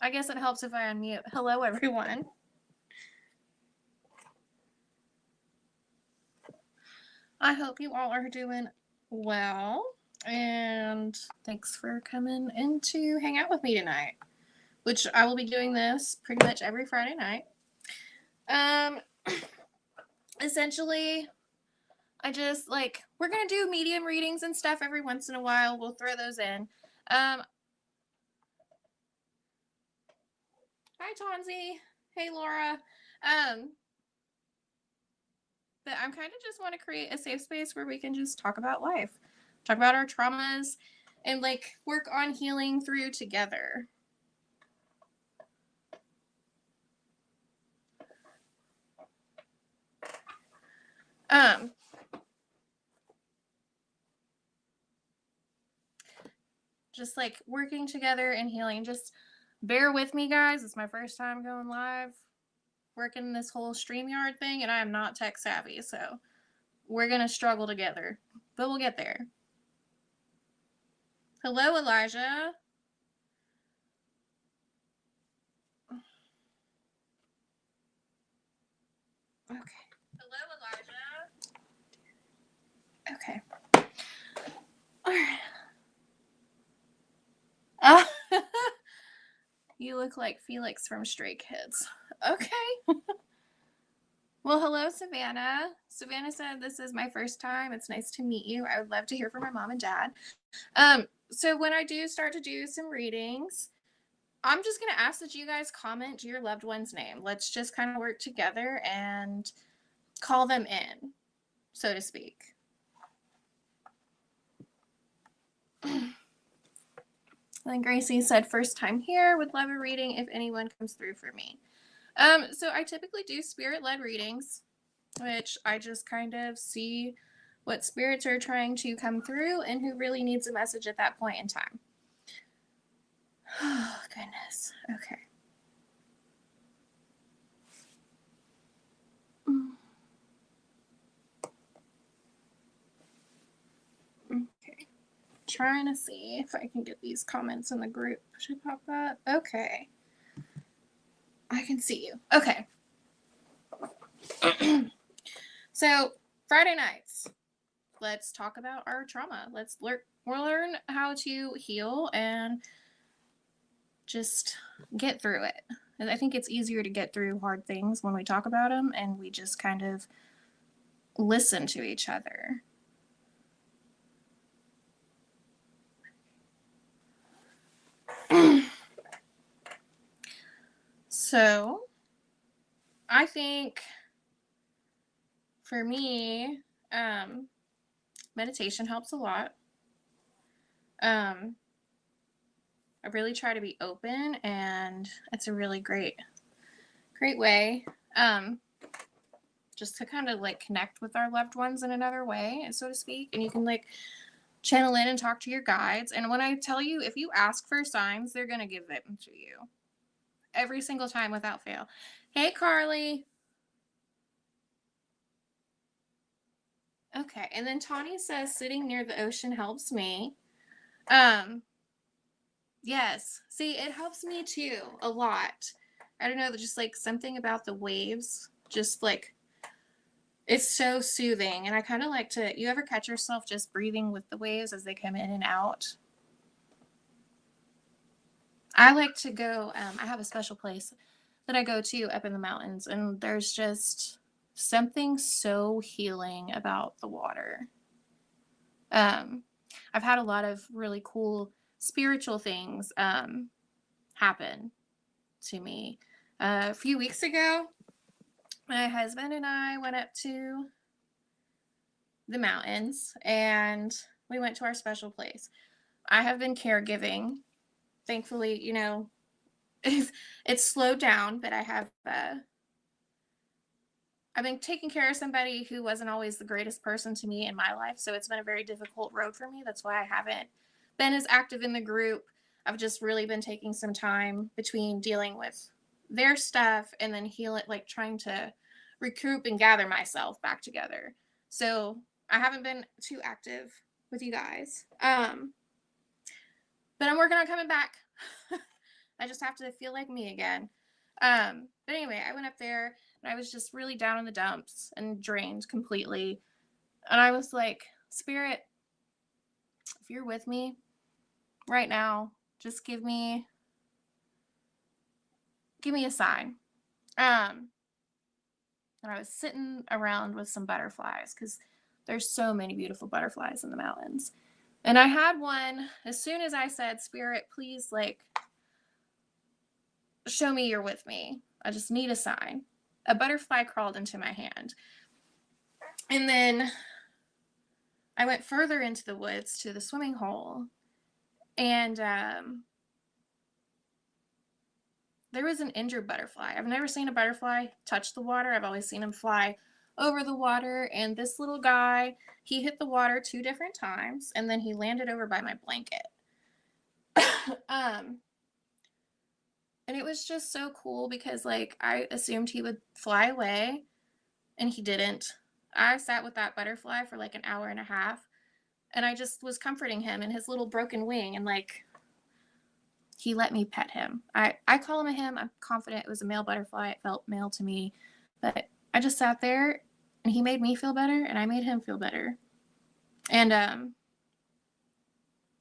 I guess it helps if I unmute. Hello, everyone. I hope you all are doing well. And thanks for coming in to hang out with me tonight, which I will be doing this pretty much every Friday night. Essentially, I just we're going to do medium readings and stuff every once in a while. We'll throw those in. Hi, Tonzi. Hey, Laura. But I'm kind of just want to create a safe space where we can just talk about life, talk about our traumas, and work on healing through together. Just working together and healing. Just bear with me, guys. It's my first time going live, working this whole StreamYard thing, and I am not tech savvy, so we're gonna struggle together, but we'll get there. Hello, Elijah. Okay. Hello, Elijah. Okay. All right. You look like Felix from Stray Kids. Okay. Well, hello, Savannah. Savannah said, this is my first time. It's nice to meet you. I would love to hear from my mom and dad. So when I do start to do some readings, I'm just going to ask that you guys comment your loved one's name. Let's just kind of work together and call them in, so to speak. Then Gracie said, first time here, would love a reading if anyone comes through for me. So I typically do spirit-led readings, which I just kind of see what spirits are trying to come through and who really needs a message at that point in time. Oh, goodness. Okay. Okay. Trying to see if I can get these comments in the group to pop up. Okay. I can see you. Okay. So, Friday nights. Let's talk about our trauma. We'll learn how to heal and just get through it. And I think it's easier to get through hard things when we talk about them and we just kind of listen to each other. So, I think for me, meditation helps a lot. I really try to be open, and it's a really great way just to kind of connect with our loved ones in another way, so to speak. And you can channel in and talk to your guides. And when I tell you, if you ask for signs, they're going to give them to you every single time without fail. Hey, Carly. Okay. And then Tawny says sitting near the ocean helps me. Yes. See, it helps me too a lot. I don't know, just something about the waves, just it's so soothing. And I kind of like to, you ever catch yourself just breathing with the waves as they come in and out? I like to go, I have a special place that I go to up in the mountains, and there's just something so healing about the water. I've had a lot of really cool spiritual things happen to me. A few weeks ago, my husband and I went up to the mountains and we went to our special place. I have been caregiving. Thankfully, it's slowed down, but I've been taking care of somebody who wasn't always the greatest person to me in my life. So it's been a very difficult road for me. That's why I haven't been as active in the group. I've just really been taking some time between dealing with their stuff and then trying to recoup and gather myself back together. So I haven't been too active with you guys. But I'm working on coming back. I just have to feel like me again. But anyway, I went up there and I was just really down in the dumps and drained completely. And I was like, Spirit, if you're with me right now, just give me a sign. And I was sitting around with some butterflies because there's so many beautiful butterflies in the mountains. And I had one as soon as I said, Spirit, please, like, show me you're with me. I just need a sign. A butterfly crawled into my hand. And then I went further into the woods to the swimming hole. And there was an injured butterfly. I've never seen a butterfly touch the water. I've always seen them fly over the water. And this little guy, he hit the water 2 different times. And then he landed over by my blanket. And it was just so cool because, like, I assumed he would fly away, and he didn't. I sat with that butterfly for like an hour and a half, and I just was comforting him in his little broken wing, and like, he let me pet him. I call him a him. I'm confident it was a male butterfly. It felt male to me, but I just sat there, and he made me feel better, and I made him feel better. And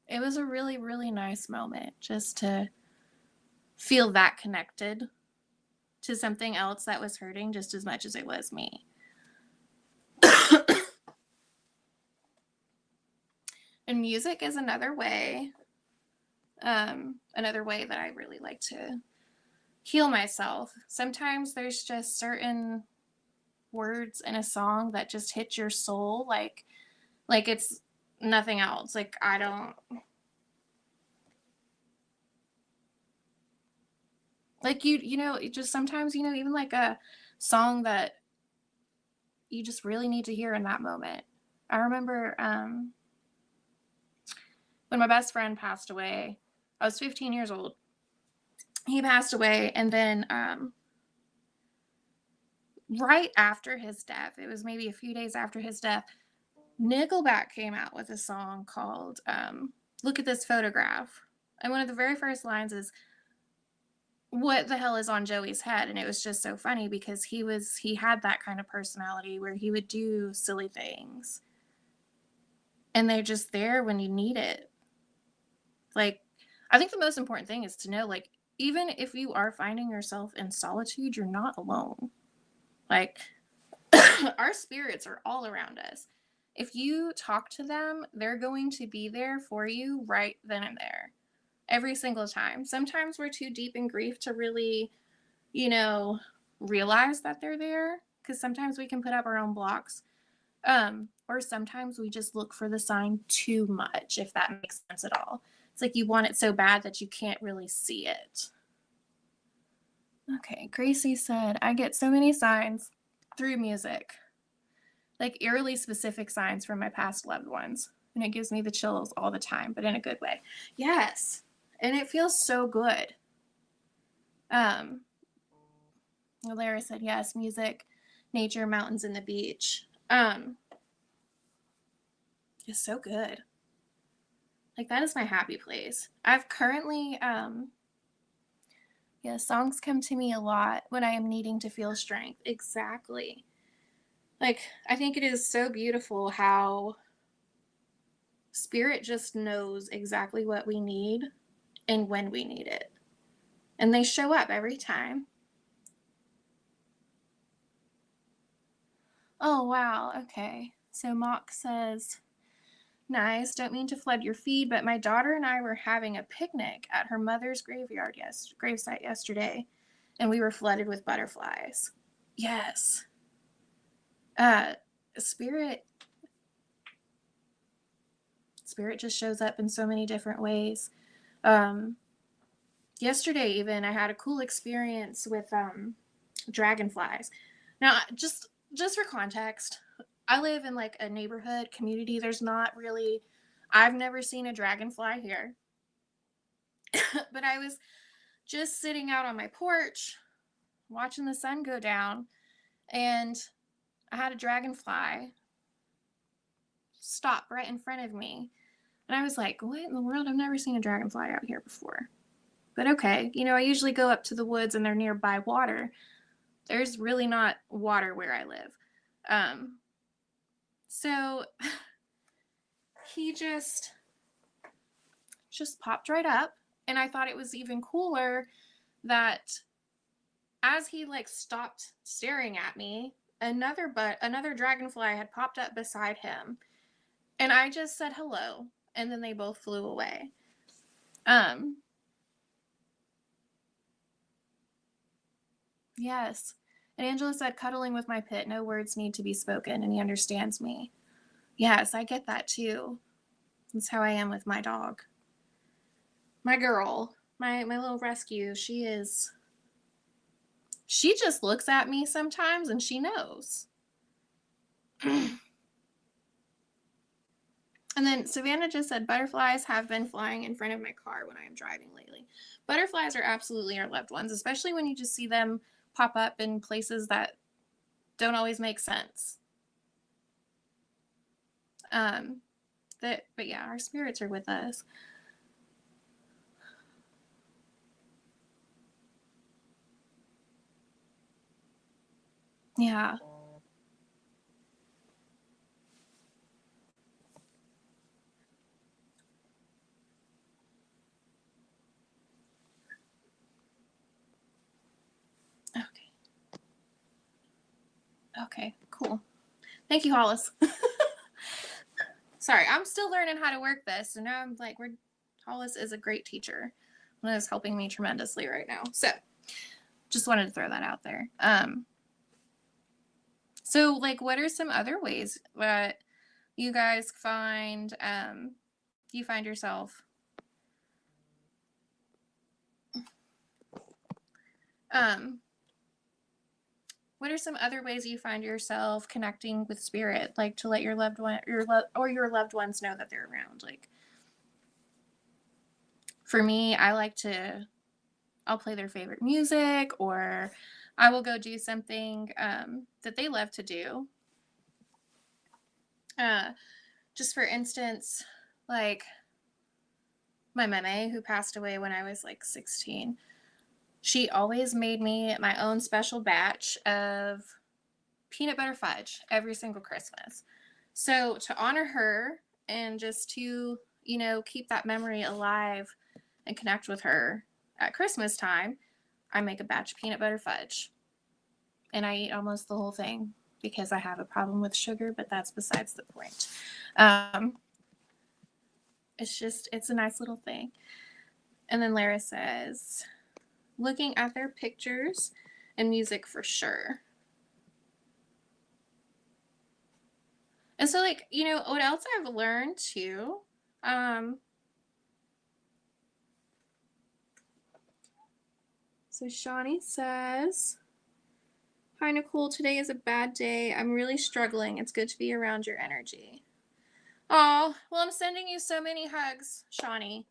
it was a really, really nice moment just to feel that connected to something else that was hurting just as much as it was me. And music is another way that I really like to heal myself. Sometimes there's just certain words in a song that just hit your soul like it's nothing else. Like, I don't like, you know, it just sometimes, you know, even like a song that you just really need to hear in that moment. I remember when my best friend passed away. I was 15 years old. He passed away, and then right after his death, it was maybe a few days after his death, Nickelback came out with a song called Look at This Photograph. And one of the very first lines is, what the hell is on Joey's head? And it was just so funny because he had that kind of personality where he would do silly things. And they're just there when you need it. Like, I think the most important thing is to know, like, even if you are finding yourself in solitude, you're not alone. Like, our spirits are all around us. If you talk to them, they're going to be there for you right then and there. Every single time. Sometimes we're too deep in grief to really, you know, realize that they're there, because sometimes we can put up our own blocks. Or sometimes we just look for the sign too much, if that makes sense at all. It's like you want it so bad that you can't really see it. Okay, Gracie said, I get so many signs through music, like eerily specific signs from my past loved ones, and it gives me the chills all the time, but in a good way. Yes, and it feels so good. Lara said, yes, music, nature, mountains, and the beach. It's so good. Like, that is my happy place. I've currently, songs come to me a lot when I am needing to feel strength. Exactly. Like, I think it is so beautiful how spirit just knows exactly what we need and when we need it. And they show up every time. Oh, wow. Okay. So Mock says, nice. Don't mean to flood your feed, but my daughter and I were having a picnic at her mother's gravesite yesterday, and we were flooded with butterflies. Yes. Spirit just shows up in so many different ways. Yesterday even I had a cool experience with dragonflies. Now, just for context, I live in like a neighborhood community. There's not really, I've never seen a dragonfly here. But I was just sitting out on my porch watching the sun go down, and I had a dragonfly stop right in front of me. And I was like, what in the world? I've never seen a dragonfly out here before. But okay, you know, I usually go up to the woods and they're nearby water. There's really not water where I live. So he just popped right up. And I thought it was even cooler that as he like stopped staring at me, another dragonfly had popped up beside him. And I just said hello. And then they both flew away. Yes. And Angela said, cuddling with my pet, no words need to be spoken, and he understands me. Yes, I get that too. That's how I am with my dog. My girl, my little rescue, she just looks at me sometimes and she knows. And then Savannah just said, butterflies have been flying in front of my car when I am driving lately. Butterflies are absolutely our loved ones, especially when you just see them pop up in places that don't always make sense. But yeah, our spirits are with us. Yeah. Okay. Okay, cool. Thank you, Hollis. Sorry, I'm still learning how to work this. And now I'm like, Hollis is a great teacher and is helping me tremendously right now. So just wanted to throw that out there. So like, what are some other ways that you guys find, you find yourself, what are some other ways you find yourself connecting with spirit, like to let your loved one, your loved ones know that they're around? Like, for me, I'll play their favorite music, or I will go do something that they love to do. Just for instance, like my meme, who passed away when I was like 16, she always made me my own special batch of peanut butter fudge every single Christmas. So to honor her and just to, you know, keep that memory alive and connect with her at Christmas time, I make a batch of peanut butter fudge. And I eat almost the whole thing because I have a problem with sugar, but that's besides the point. It's a nice little thing. And then Lara says, looking at their pictures and music for sure. And so, like, you know, what else I've learned too, so Shawnee says, hi, Nicole, today is a bad day. I'm really struggling. It's good to be around your energy. Oh, well, I'm sending you so many hugs, Shawnee.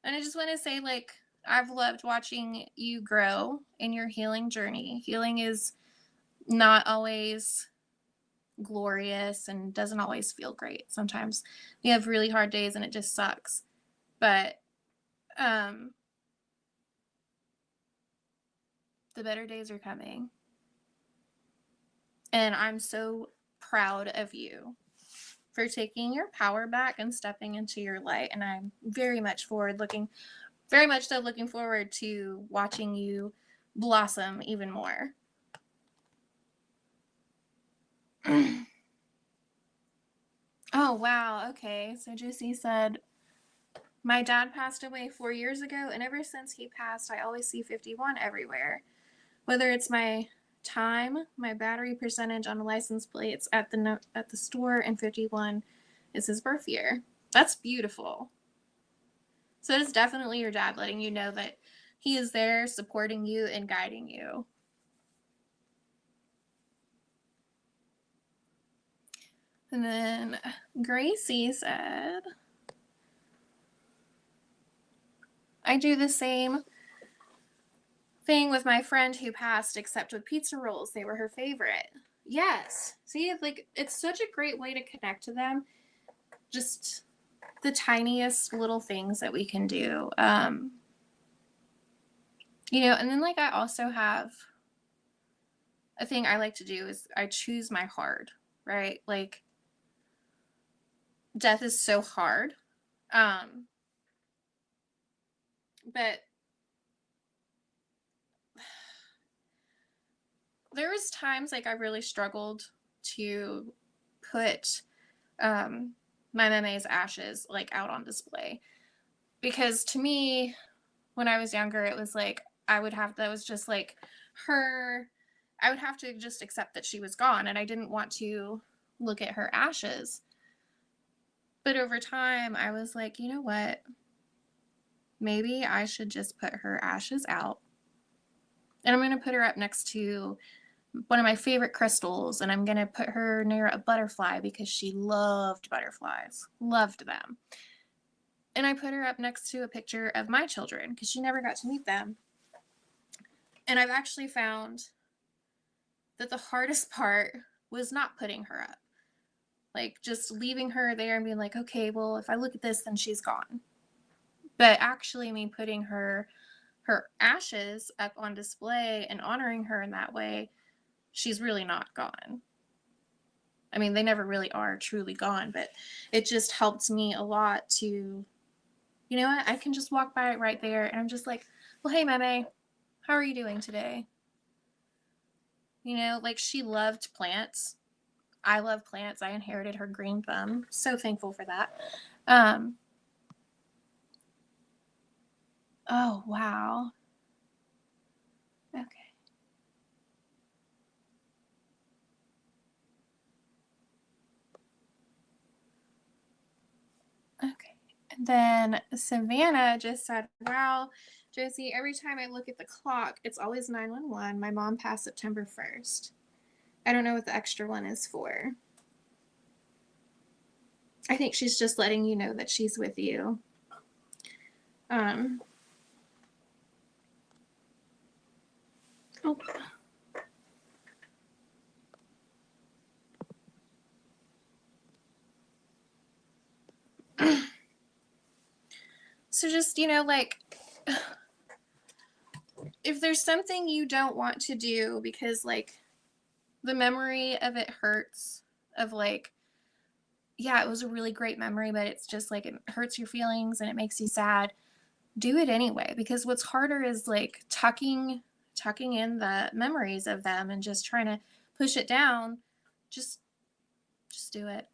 And I just want to say, like, I've loved watching you grow in your healing journey. Healing is not always glorious and doesn't always feel great. Sometimes we have really hard days and it just sucks. But the better days are coming. And I'm so proud of you for taking your power back and stepping into your light. And I'm very much looking forward to watching you blossom even more. Oh, wow. Okay. So Juicy said, my dad passed away 4 years ago, and ever since he passed, I always see 51 everywhere. Whether it's my time, my battery percentage on the license plates at the store, and 51 is his birth year. That's beautiful. So it's definitely your dad letting you know that he is there supporting you and guiding you. And then Gracie said, I do the same thing with my friend who passed, except with pizza rolls. They were her favorite. Yes. See, like, it's such a great way to connect to them. Just the tiniest little things that we can do. And then like I also have a thing I like to do is I choose my hard, right? Like death is so hard. But there was times like I really struggled to put my meme's ashes like out on display, because to me when I was younger it was like that was just like her. I would have to just accept that she was gone, and I didn't want to look at her ashes. But over time I was like, you know what, maybe I should just put her ashes out, and I'm going to put her up next to one of my favorite crystals, and I'm going to put her near a butterfly because she loved butterflies, loved them. And I put her up next to a picture of my children because she never got to meet them. And I've actually found that the hardest part was not putting her up. Like just leaving her there and being like, okay, well, if I look at this, then she's gone. But actually me putting her ashes up on display and honoring her in that way, she's really not gone. I mean, they never really are truly gone, but it just helped me a lot to, you know what, I can just walk by it right there and I'm just like, well, hey, Meme, how are you doing today? Like she loved plants. I love plants. I inherited her green thumb. So thankful for that. Oh, wow. Okay. Okay. And then Savannah just said, wow, Josie, every time I look at the clock, it's always 911. My mom passed September 1st. I don't know what the extra one is for. I think she's just letting you know that she's with you. Oh. So just, like if there's something you don't want to do because like the memory of it hurts, of like, yeah, it was a really great memory, but it's just like it hurts your feelings and it makes you sad, do it anyway. Because what's harder is like tucking in the memories of them and just trying to push it down. Just do it.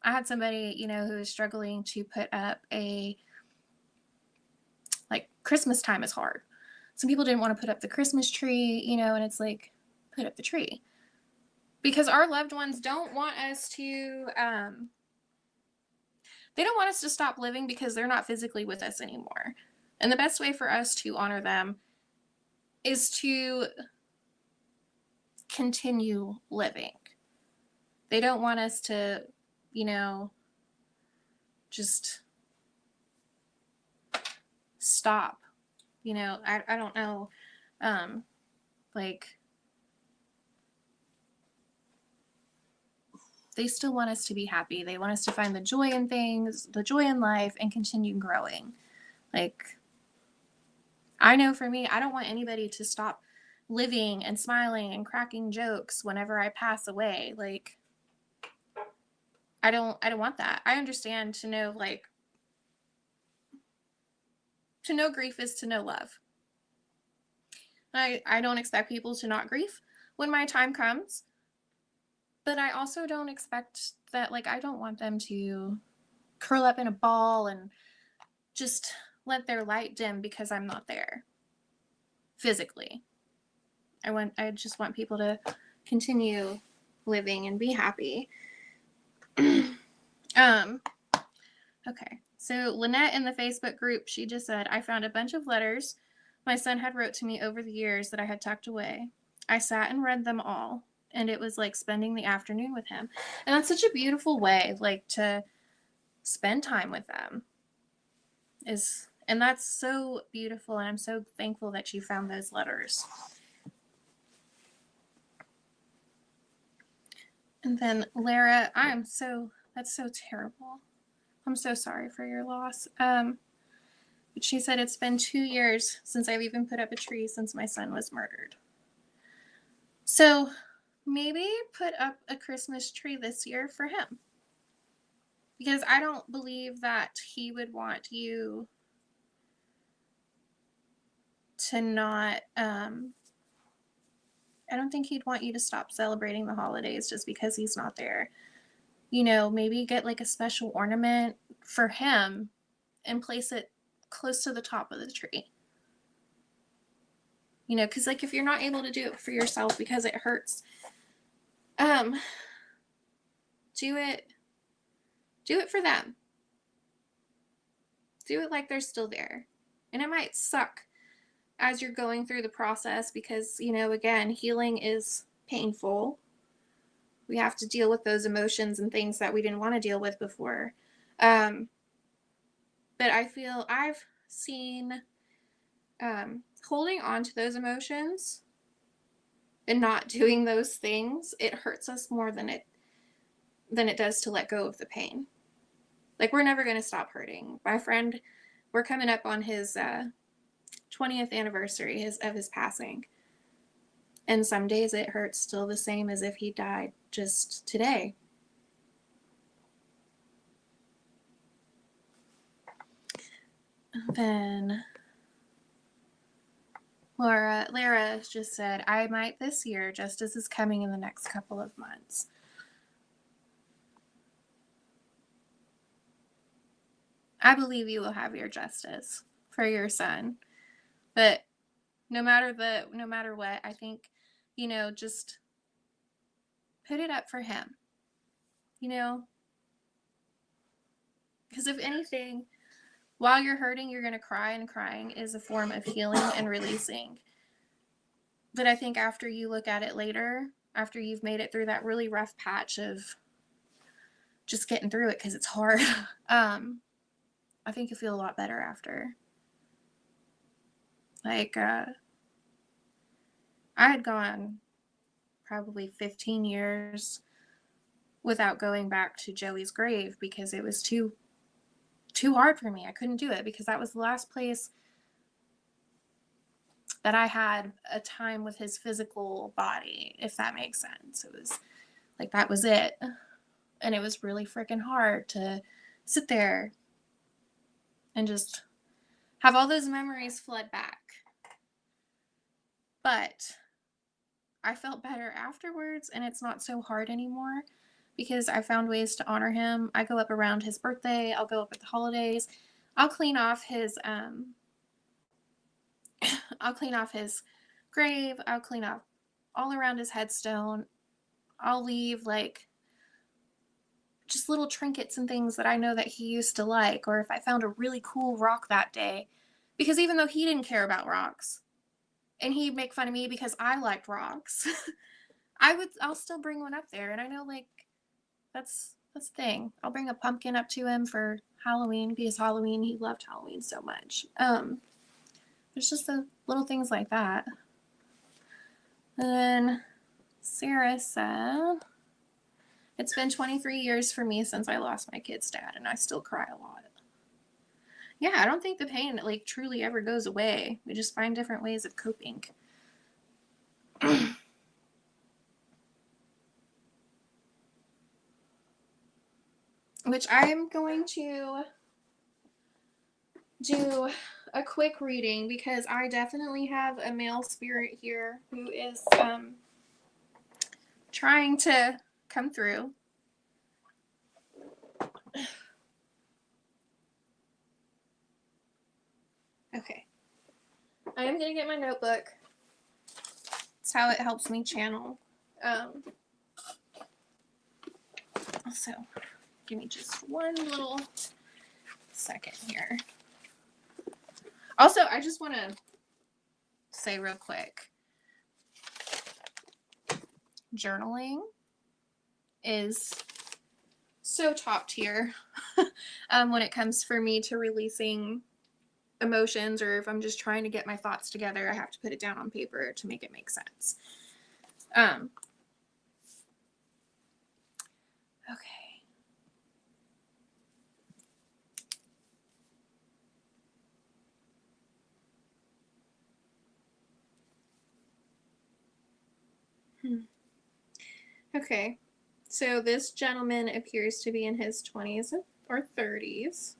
I had somebody, who was struggling to put up like Christmas time is hard. Some people didn't want to put up the Christmas tree, and it's like, put up the tree. Because our loved ones don't want us to, they don't want us to stop living because they're not physically with us anymore. And the best way for us to honor them is to continue living. They don't want us to, just stop. I don't know. Like, they still want us to be happy. They want us to find the joy in things, the joy in life, and continue growing. Like, I know for me, I don't want anybody to stop living and smiling and cracking jokes whenever I pass away. Like, I don't want that. I understand to know, like, to know grief is to know love. I don't expect people to not grieve when my time comes, but I also don't expect that, like, I don't want them to curl up in a ball and just let their light dim because I'm not there physically. I just want people to continue living and be happy. Okay. So Lynette in the Facebook group, she just said, I found a bunch of letters my son had wrote to me over the years that I had tucked away. I sat and read them all, and it was like spending the afternoon with him. And that's such a beautiful way, like, to spend time with them. And that's so beautiful, and I'm so thankful that you found those letters. And then Lara, that's so terrible. I'm so sorry for your loss. But she said it's been 2 years since I've even put up a tree since my son was murdered. So maybe put up a Christmas tree this year for him. Because I don't believe that he would want you to not, I don't think he'd want you to stop celebrating the holidays just because he's not there. You know, maybe get like a special ornament for him and place it close to the top of the tree. You know, because like if you're not able to do it for yourself because it hurts, do it for them. Do it like they're still there. And it might suck as you're going through the process because, you know, again, healing is painful. We have to deal with those emotions and things that we didn't want to deal with before. But I feel I've seen holding on to those emotions and not doing those things, it hurts us more than it does to let go of the pain. Like, we're never going to stop hurting. My friend, we're coming up on his 20th anniversary of his passing. And some days it hurts still the same as if he died just today. Then Lara just said, I might this year, just as is coming in the next couple of months. I believe you will have your justice for your son. But no matter what, I think, you know, just put it up for him. You know? Because if anything, while you're hurting, you're going to cry, and crying is a form of healing and releasing. But I think after you look at it later, after you've made it through that really rough patch of just getting through it because it's hard, I think you'll feel a lot better after. Like, I had gone probably 15 years without going back to Joey's grave because it was too hard for me. I couldn't do it because that was the last place that I had a time with his physical body, if that makes sense. It was like, that was it. And it was really freaking hard to sit there and just have all those memories flood back. But I felt better afterwards, and it's not so hard anymore because I found ways to honor him. I go up around his birthday. I'll go up at the holidays. I'll clean off his grave. I'll clean up all around his headstone. I'll leave like just little trinkets and things that I know that he used to like, or if I found a really cool rock that day, because even though he didn't care about rocks and he'd make fun of me because I liked rocks, I'll still bring one up there. And I know, like, that's the thing. I'll bring a pumpkin up to him for Halloween because Halloween, he loved Halloween so much. There's just the little things like that. And then Sarah said, it's been 23 years for me since I lost my kid's dad, and I still cry a lot. Yeah, I don't think the pain, like, truly ever goes away. We just find different ways of coping. Which I'm going to do a quick reading because I definitely have a male spirit here who is trying to come through. Okay. I am going to get my notebook. That's how it helps me channel. So, give me just one little second here. Also, I just want to say real quick, journaling is so top tier when it comes for me to releasing emotions, or if I'm just trying to get my thoughts together, I have to put it down on paper to make it make sense. Okay. Okay. So this gentleman appears to be in his 20s or 30s.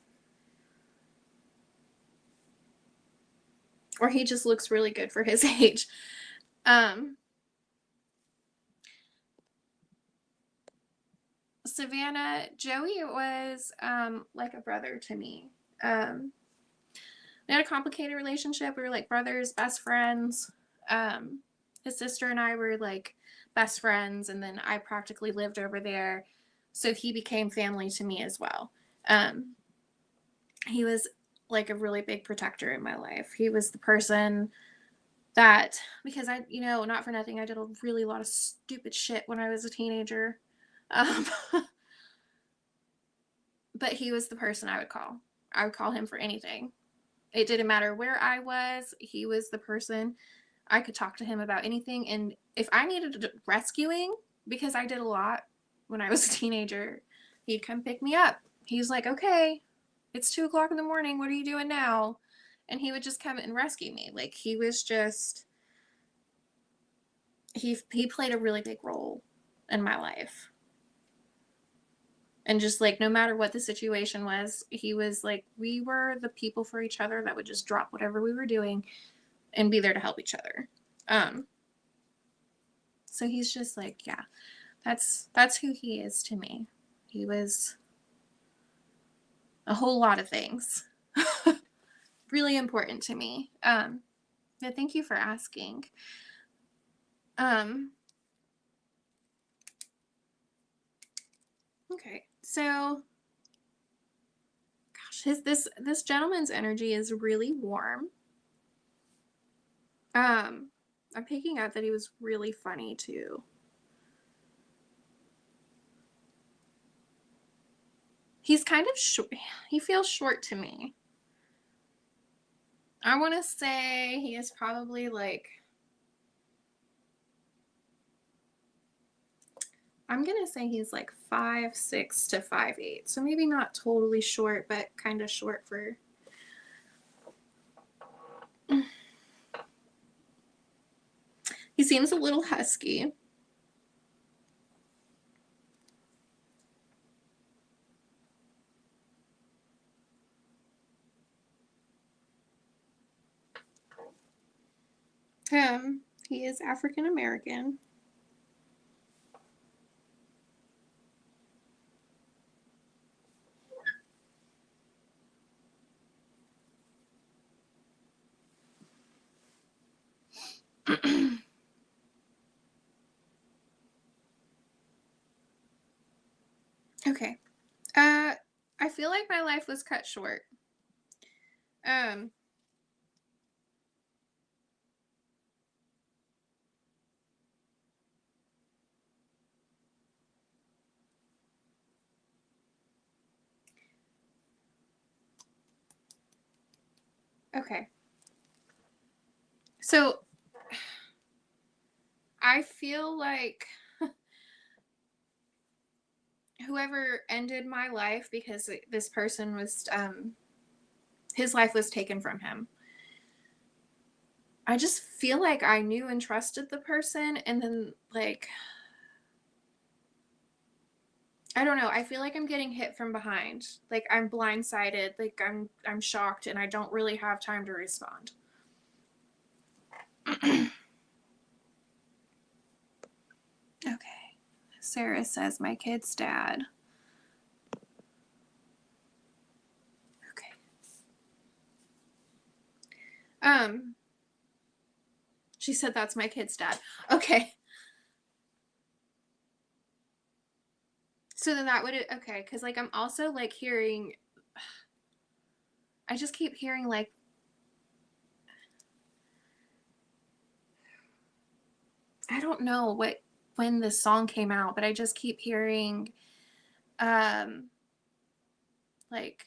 Or he just looks really good for his age. Savannah, Joey was like a brother to me. We had a complicated relationship. We were like brothers, best friends. His sister and I were like best friends, and then I practically lived over there. So he became family to me as well. He was like a really big protector in my life. He was the person that, because I, not for nothing, I did a really lot of stupid shit when I was a teenager. But he was the person I would call. I would call him for anything. It didn't matter where I was. He was the person. I could talk to him about anything. And if I needed rescuing, because I did a lot when I was a teenager, he'd come pick me up. He's like, okay, it's 2:00 in the morning. What are you doing now? And he would just come and rescue me. Like, he was just, he played a really big role in my life. And just like, no matter what the situation was, he was like, we were the people for each other that would just drop whatever we were doing and be there to help each other. So he's just like, yeah, that's who he is to me. He was a whole lot of things. Really important to me. But thank you for asking. Okay, so gosh, this gentleman's energy is really warm. I'm picking out that he was really funny too. He's kind of short. He feels short to me. I want to say he is probably like, I'm going to say he's like 5'6" to 5'8". So maybe not totally short, but kind of short for. He seems a little husky. He is African American. Okay. I feel like my life was cut short. Okay. So I feel like whoever ended my life, because this person was, his life was taken from him. I just feel like I knew and trusted the person, and then like, I don't know. I feel like I'm getting hit from behind. Like, I'm blindsided. Like, I'm shocked, and I don't really have time to respond. Okay. Sarah says my kid's dad. Okay. She said that's my kid's dad. Okay. So then that would, okay, because like I'm also like hearing, I just keep hearing like, I don't know when this song came out, but I just keep hearing, like,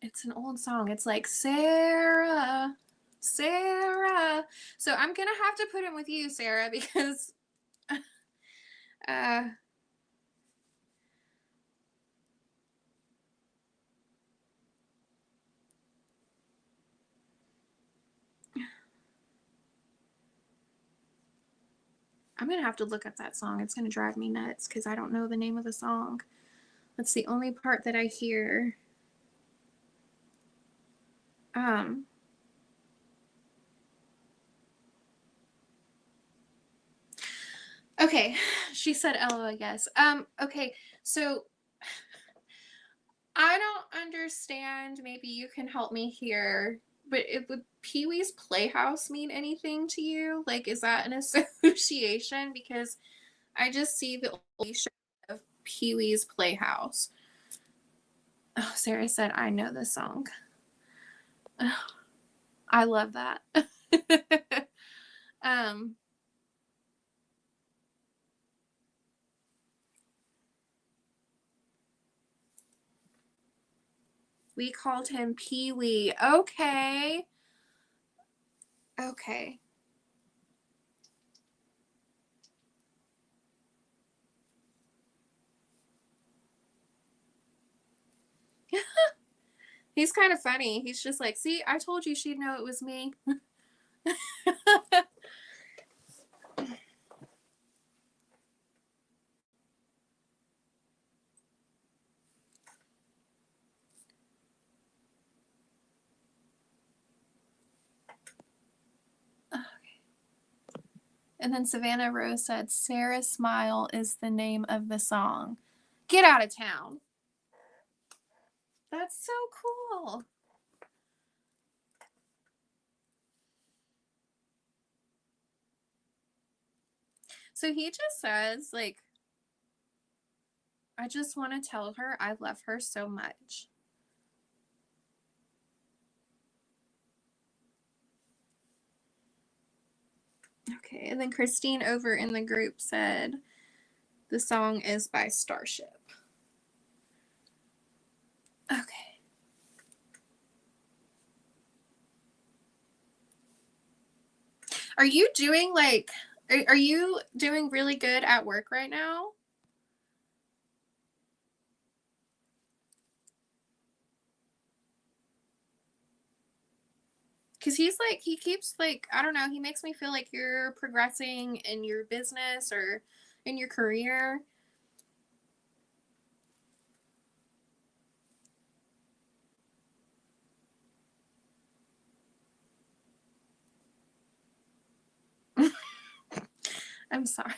it's an old song. It's like, Sarah, Sarah. So I'm gonna have to put him with you, Sarah, because, I'm going to have to look up that song. It's going to drive me nuts because I don't know the name of the song. That's the only part that I hear. Okay, she said LO, I guess. Okay, so I don't understand. Maybe you can help me here. But would Pee-wee's Playhouse mean anything to you? Like, is that an association? Because I just see the old show of Pee-wee's Playhouse. Oh, Sarah said, I know this song. Oh, I love that. We called him Pee-wee. Okay. Okay. He's kind of funny. He's just like, see, I told you she'd know it was me. And then Savannah Rose said, Sarah Smile is the name of the song. Get out of town. That's so cool. So he just says, like, I just want to tell her I love her so much. Okay, and then Christine over in the group said the song is by Starship. Okay. Are you doing like, are you doing really good at work right now? Because he's like, he keeps like, I don't know, he makes me feel like you're progressing in your business or in your career. I'm sorry.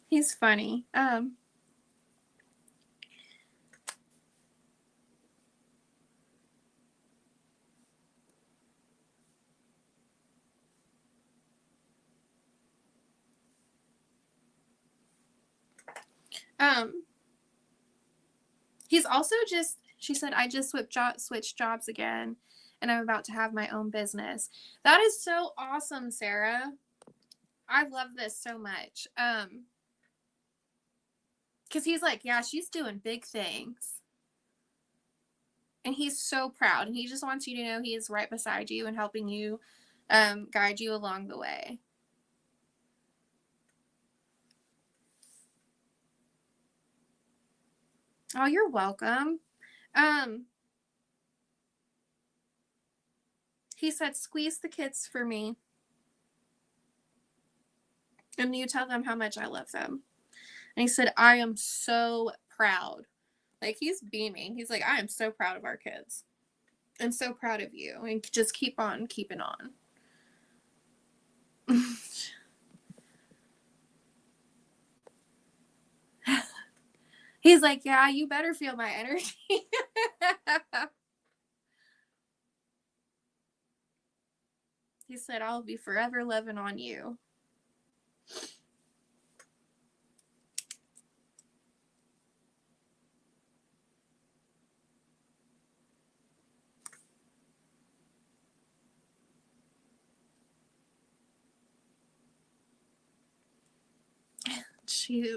He's funny. He's also just, she said, I just switched jobs again and I'm about to have my own business. That is so awesome, Sarah. I love this so much. Because he's like, yeah, she's doing big things. And he's so proud. And he just wants you to know he is right beside you and helping you guide you along the way. Oh, you're welcome. He said, squeeze the kids for me. And you tell them how much I love them. And he said, I am so proud. Like, he's beaming. He's like, I am so proud of our kids. And so proud of you. And just keep on keeping on. He's like, yeah, you better feel my energy. He said, I'll be forever loving on you.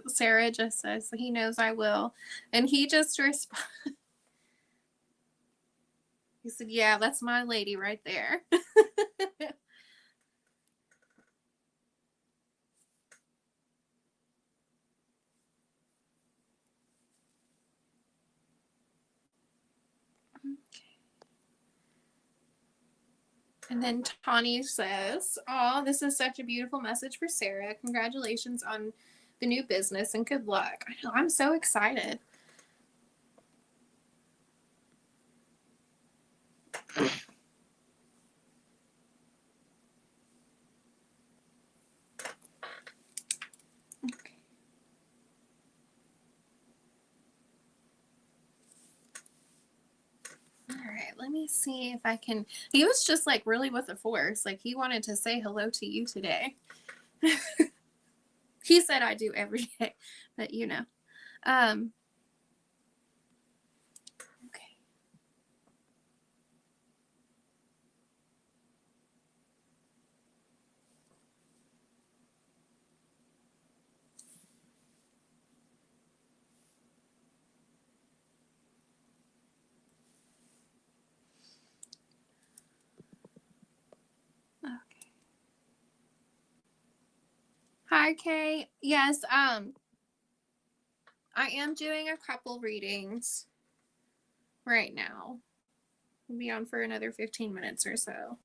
Sarah just says, he knows I will. And he just responds. He said, yeah, that's my lady right there. And then Tawny says, "Oh, this is such a beautiful message for Sarah. Congratulations on the new business and good luck." I know, I'm so excited. Okay. All right, let me see if I can. He was just like really with the force. Like he wanted to say hello to you today. He said I do every day, but you know. Um, okay. Okay. Hi, Kay. Yes, I am doing a couple readings right now. We'll be on for another 15 minutes or so.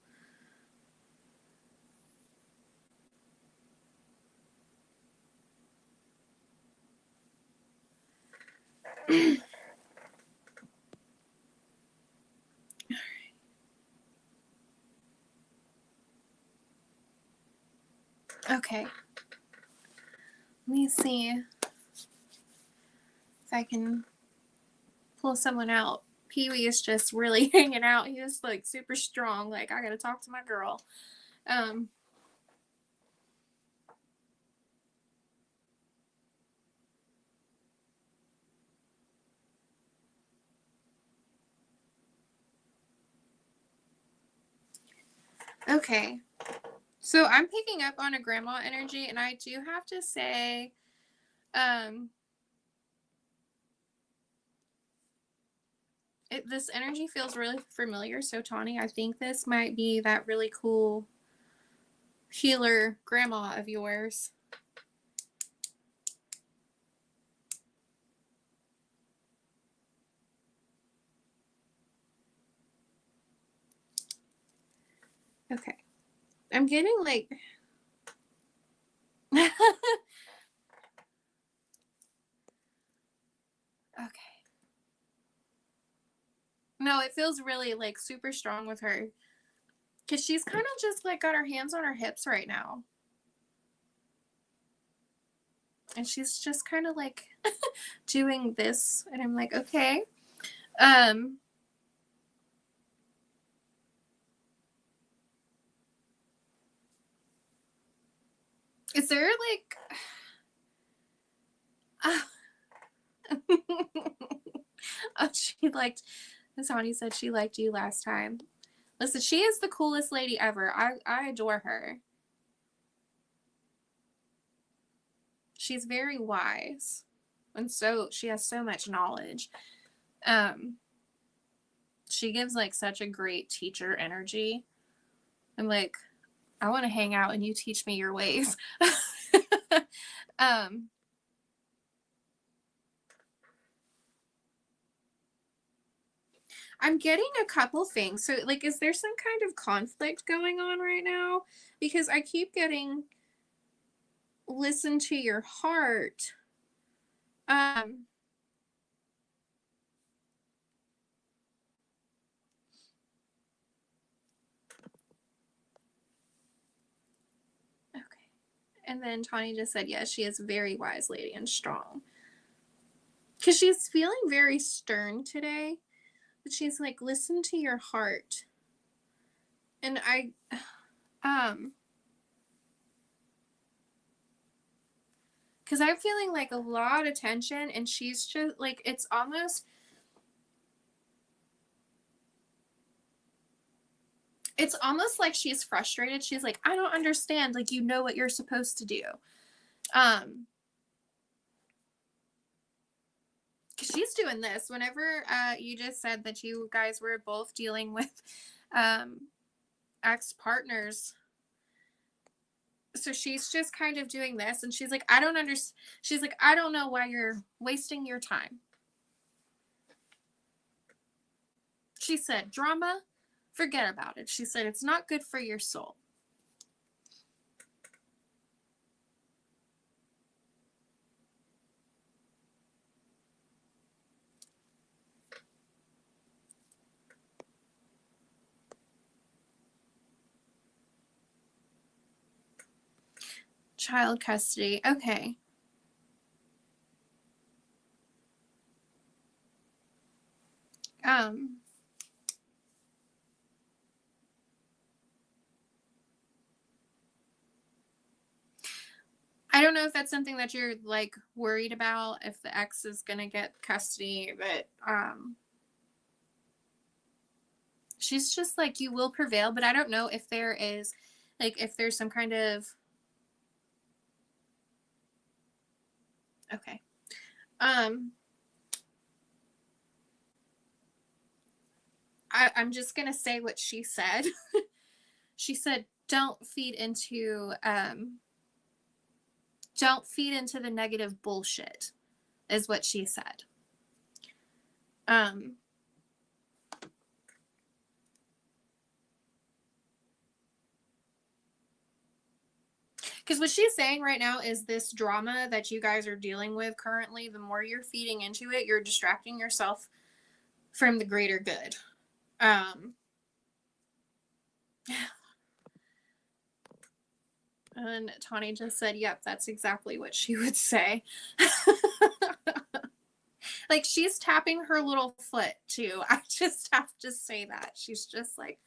Okay. Let me see if I can pull someone out. Pee-wee is just really hanging out. He's like super strong. Like, I gotta talk to my girl. Okay. So I'm picking up on a grandma energy, and I do have to say, this energy feels really familiar. So Tawny, I think this might be that really cool healer grandma of yours. Okay. I'm getting like okay. No, it feels really like super strong with her. Cause she's kind of just like got her hands on her hips right now. And she's just kind of like doing this. And I'm like, okay. Is there like oh, she liked Hasani said she liked you last time. Listen, she is the coolest lady ever. I adore her. She's very wise. And so she has so much knowledge. She gives like such a great teacher energy. I'm like, I want to hang out and you teach me your ways. I'm getting a couple things. So, like, is there some kind of conflict going on right now? Because I keep getting listen to your heart. Okay. And then Tawny just said, yes, she is a very wise lady and strong. Because she's feeling very stern today. But she's like, listen to your heart. And because I'm feeling like a lot of tension, and she's just like, it's almost like she's frustrated. She's like, I don't understand. Like, you know what you're supposed to do. Because she's doing this whenever you just said that you guys were both dealing with ex-partners. So she's just kind of doing this, and she's like, I don't understand. She's like, I don't know why you're wasting your time. She said, drama Forget about it. She said, it's not good for your soul. Child custody. Okay. I don't know if that's something that you're like worried about, if the ex is gonna get custody, but she's just like, you will prevail, but I don't know if there is like, if there's some kind of, okay. I'm just gonna say what she said. She said, don't feed into the negative bullshit, is what she said. Because what she's saying right now is this drama that you guys are dealing with currently, the more you're feeding into it, you're distracting yourself from the greater good. And Tawny just said, yep, that's exactly what she would say. Like, she's tapping her little foot too. I just have to say that. She's just like,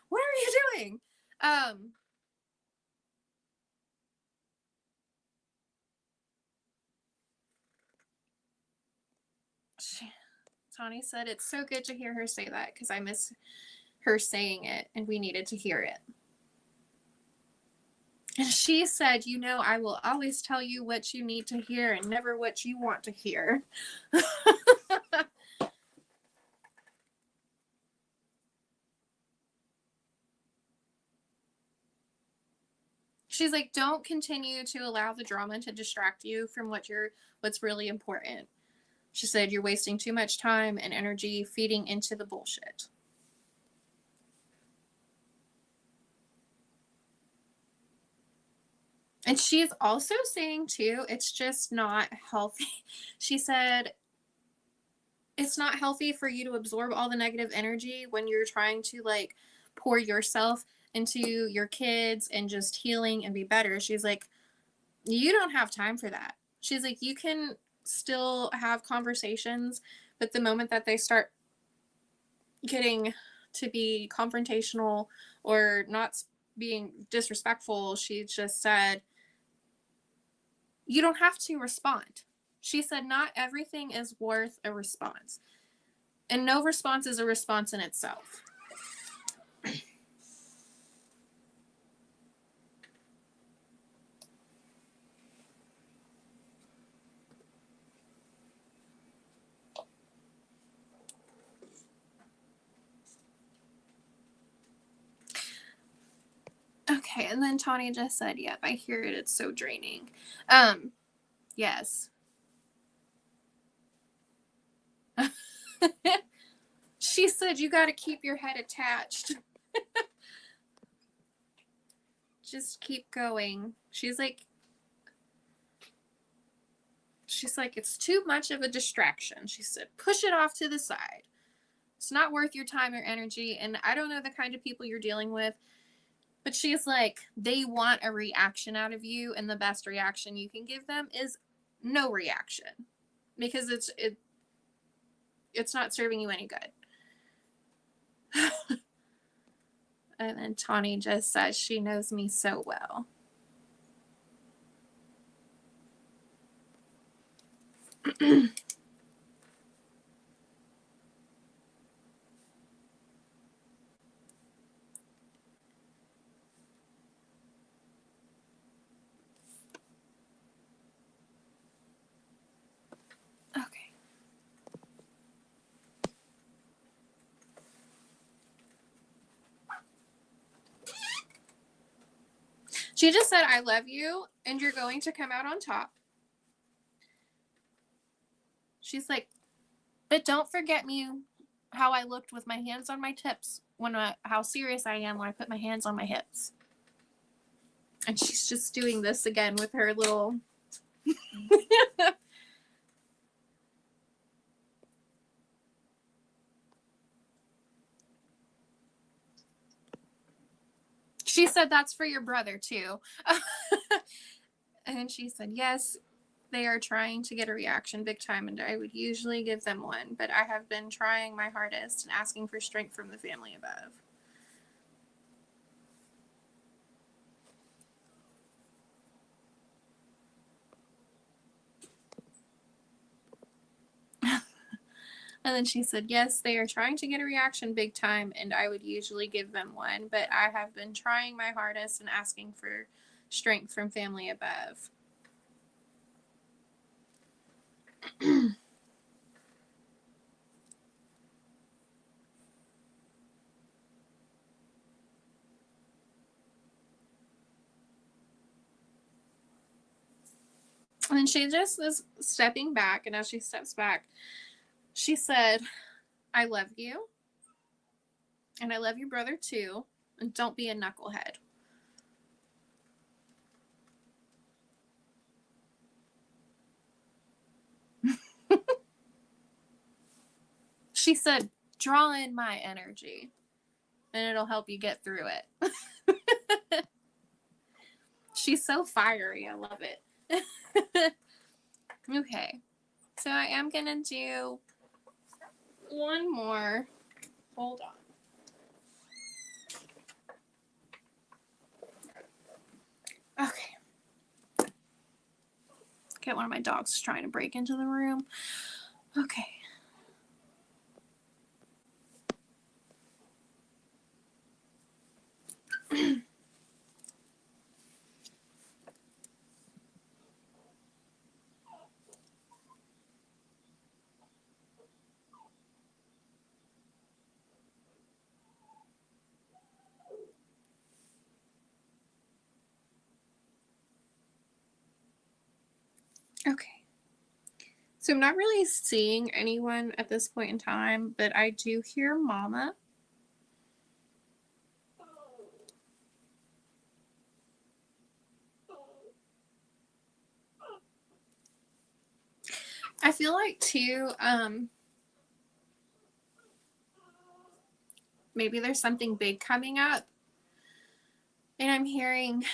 what are you doing? Tawny said, it's so good to hear her say that because I miss her saying it and we needed to hear it. And she said, you know, I will always tell you what you need to hear and never what you want to hear. She's like, don't continue to allow the drama to distract you from what's really important. She said, you're wasting too much time and energy feeding into the bullshit. And she's also saying too, it's just not healthy. She said, it's not healthy for you to absorb all the negative energy when you're trying to like pour yourself into your kids and just healing and be better. She's like, you don't have time for that. She's like, you can still have conversations, but the moment that they start getting to be confrontational or not being disrespectful, she just said, you don't have to respond. She said, not everything is worth a response. And no response is a response in itself. Okay, and then Tawny just said, yep, I hear it. It's so draining. Yes. She said, you got to keep your head attached. Just keep going. She's like, it's too much of a distraction. She said, push it off to the side. It's not worth your time or energy. And I don't know the kind of people you're dealing with, but she's like, they want a reaction out of you. And the best reaction you can give them is no reaction, because it's not serving you any good. And then Tawny just says, she knows me so well. Okay. She just said, I love you, and you're going to come out on top. She's like, but don't forget me how I looked with my hands on my tips how serious I am when I put my hands on my hips. And she's just doing this again with her little... She said, that's for your brother, too. And she said, yes, they are trying to get a reaction big time, and I would usually give them one, but I have been trying my hardest and asking for strength from the family above. And then she said, yes, they are trying to get a reaction big time, and I would usually give them one, but I have been trying my hardest and asking for strength from family above. And she just is stepping back, and as she steps back, she said, I love you, and I love your brother too, and don't be a knucklehead. She said, draw in my energy, and it'll help you get through it. She's so fiery. I love it. Okay. So I am going to do one more. Hold on. Okay. Okay, one of my dogs is trying to break into the room. Okay. Okay. So I'm not really seeing anyone at this point in time, but I do hear Mama. I feel like too, maybe there's something big coming up, and I'm hearing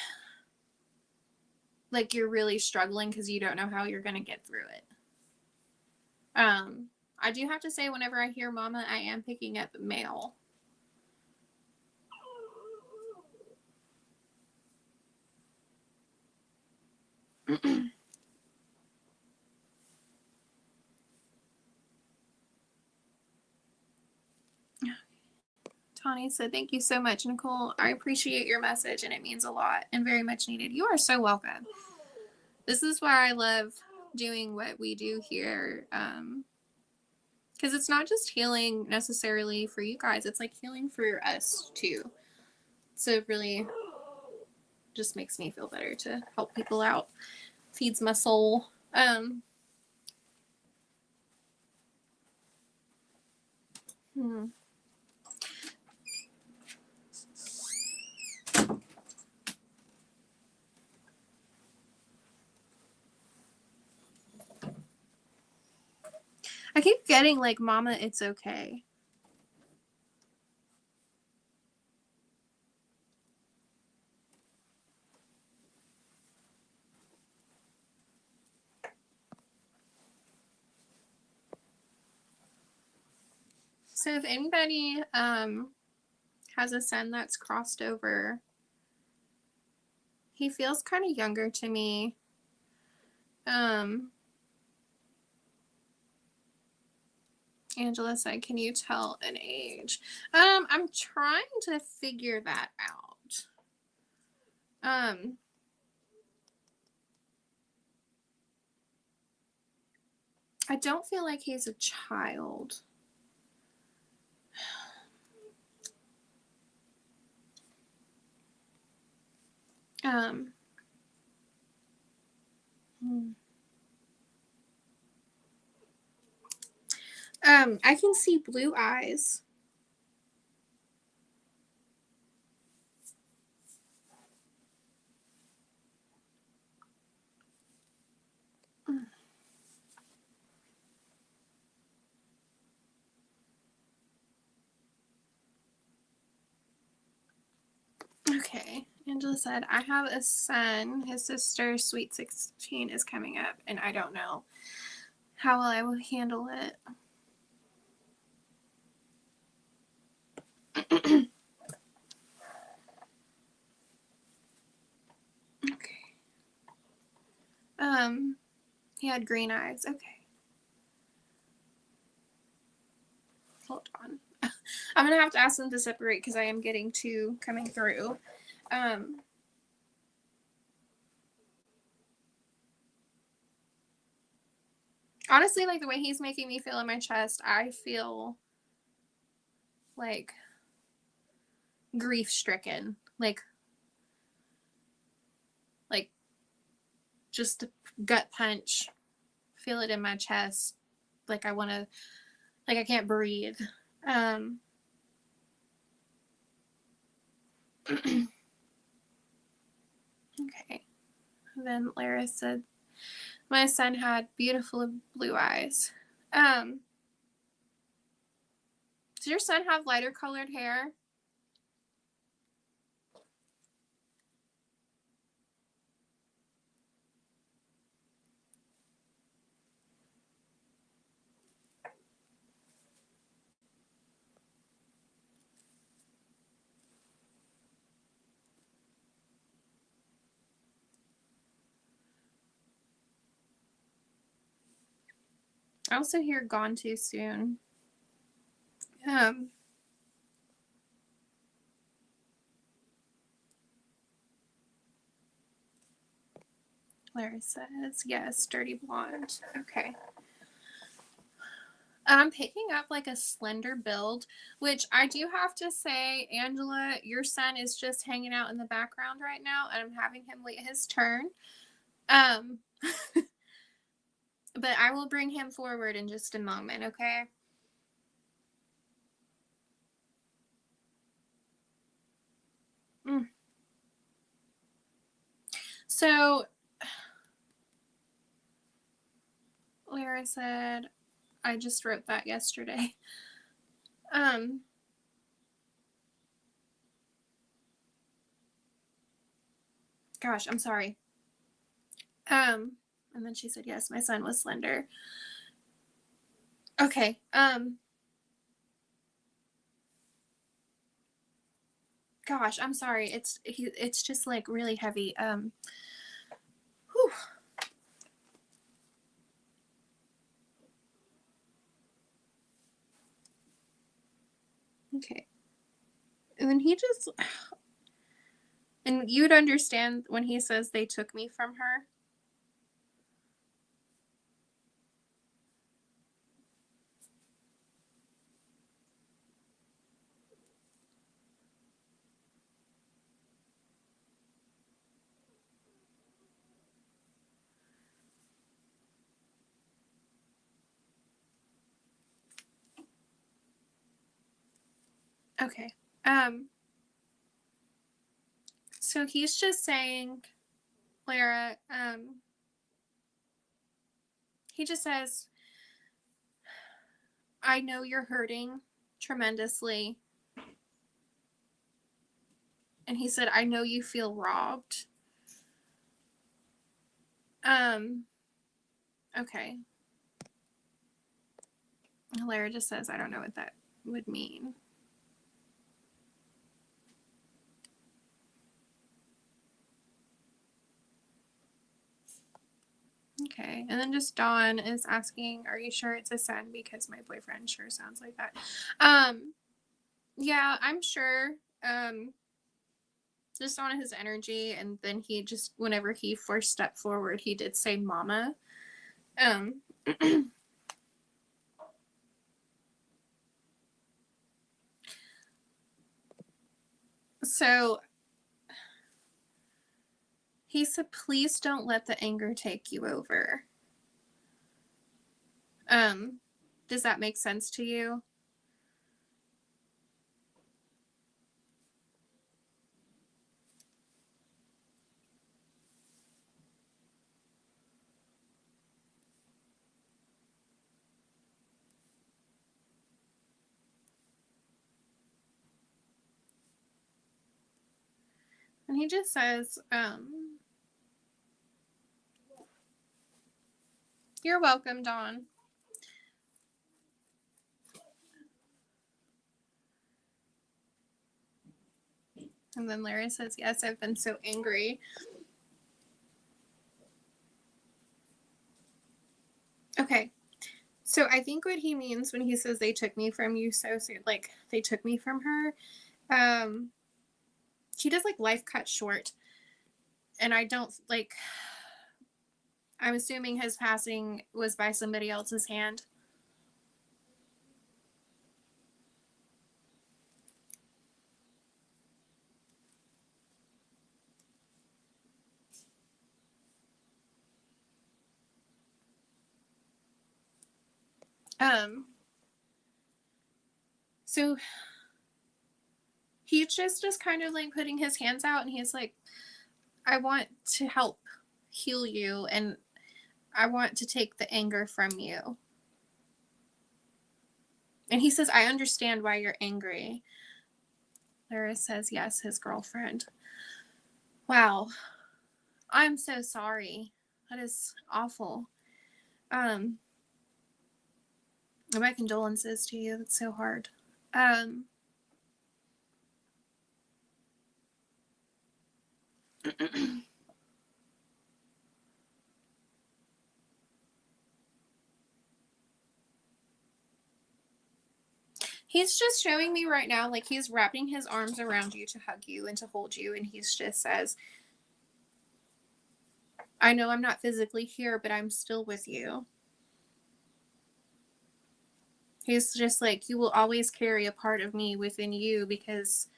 like you're really struggling because you don't know how you're going to get through it. I do have to say, whenever I hear Mama, I am picking up male. Tawny said, thank you so much, Nicole. I appreciate your message, and it means a lot and very much needed. You are so welcome. This is why I love doing what we do here. Because it's not just healing necessarily for you guys. It's like healing for us too. So it really just makes me feel better to help people out. Feeds my soul. I keep getting like, Mama, it's okay. So if anybody has a son that's crossed over, he feels kind of younger to me. Angela said, can you tell an age? I'm trying to figure that out. I don't feel like he's a child. I can see blue eyes. Okay. Angela said, I have a son. His sister's sweet 16 is coming up, and I don't know how I will handle it. Okay. He had green eyes. Okay. Hold on. I'm gonna have to ask them to separate because I am getting two coming through. Honestly, like the way he's making me feel in my chest, I feel like grief stricken. Like just a gut punch. Feel it in my chest. Like I wanna, like I can't breathe. Okay. Then Lara said, my son had beautiful blue eyes. Does your son have lighter colored hair? I also hear gone too soon. Lara says, yes, dirty blonde. Okay. I'm picking up like a slender build, which I do have to say, Angela, your son is just hanging out in the background right now, and I'm having him wait his turn. But I will bring him forward in just a moment, okay? So, Lara said, I just wrote that yesterday. Gosh, I'm sorry. And then she said, yes, my son was slender. Okay. Gosh, I'm sorry. It's just like really heavy. Whew. Okay. And then he just, and you'd understand when he says they took me from her. Okay. So he's just saying, Clara, he just says, I know you're hurting tremendously. And he said, I know you feel robbed. Okay. Lara just says, I don't know what that would mean. Okay. And then just Dawn is asking, are you sure it's a son? Because my boyfriend sure sounds like that. Yeah, I'm sure. Just on his energy, and then he just, whenever he first stepped forward, he did say mama. So he said, please don't let the anger take you over. Does that make sense to you? He just says, you're welcome, Dawn. And then Larry says, yes, I've been so angry. Okay. So I think what he means when he says they took me from you so soon, like they took me from her, he does like life cut short. And I don't like, I'm assuming his passing was by somebody else's hand. So he just is kind of like putting his hands out and he's like, I want to help heal you and I want to take the anger from you. And he says, I understand why you're angry. Lara says, yes, his girlfriend. Wow. I'm so sorry. That is awful. My condolences to you. That's so hard. He's just showing me right now, like he's wrapping his arms around you to hug you and to hold you. And he just says, I know I'm not physically here, but I'm still with you. He's just like, you will always carry a part of me within you because